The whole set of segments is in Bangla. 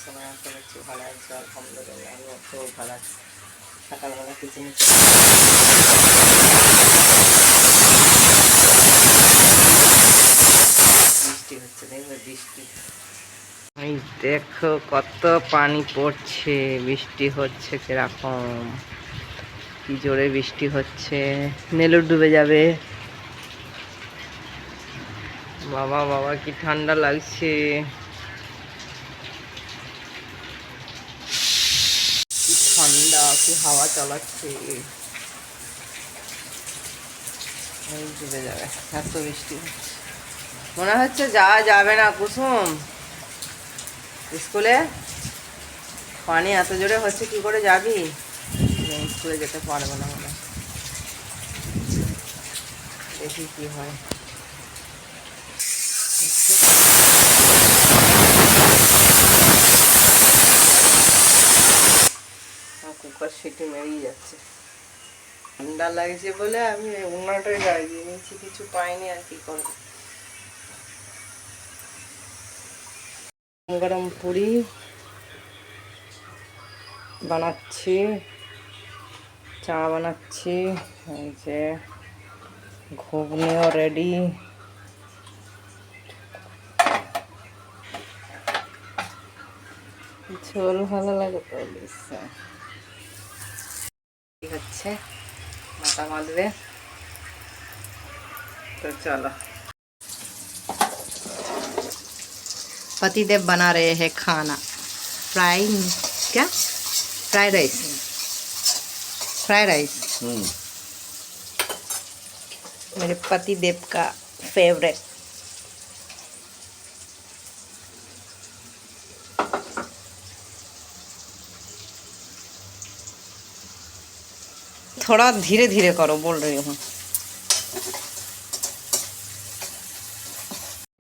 সময় আসতে পারছি, ভালো আছে আলহামদুলিল্লাহ। আমি খুব ভালো আছি। সকালবেলা কিচেনে বৃষ্টি হচ্ছে, দেখবে বৃষ্টি। এই দেখো কত পানি পড়ছে, বৃষ্টি হচ্ছে কিরকম, কি জোরে বৃষ্টি হচ্ছে, নেলুর ডুবে যাবে। বাবা বাবা কি ঠান্ডা লাগছে, কি ঠান্ডা, কি হাওয়া চালাচ্ছে, ডুবে যাবে, এত বৃষ্টি হচ্ছে। মনে হচ্ছে যাওয়া যাবে না কুসুম স্কুলে, পানি এত জোরে হচ্ছে, কি করে যাবি? স্কুলে যেতে পারবে না মনে, দেখি কি হয়। কুকার সিটি মেরেই যাচ্ছে। ঠান্ডা লাগছে বলে আমি উন্নাটাই গায়ে দিয়ে নিয়েছি, কিছু পাইনি আর কি করবো। গরম পুরি বানাচ্ছি, চা বানাচ্ছি, এই যে ঘুগনিও রেডি। ঝোল ভালো লাগে তো হচ্ছে, মাথা মাখবে তো চলো। पतिदेव बना रहे हैं खाना, फ्राई, क्या फ्राई राइस, फ्राई राइस मेरे पतिदेव का फेवरेट। थोड़ा धीरे धीरे करो, बोल रही हूँ।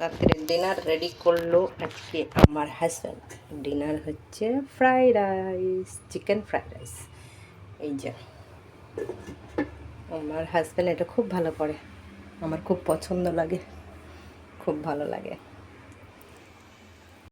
রাত্রে ডিনার রেডি করলো আজকে আমার হাজব্যান্ড। ডিনার হচ্ছে fried rice, chicken fried rice. এই যে আমার হাজব্যান্ড এটা খুব ভালো করে, আমার খুব পছন্দ লাগে, খুব ভালো লাগে।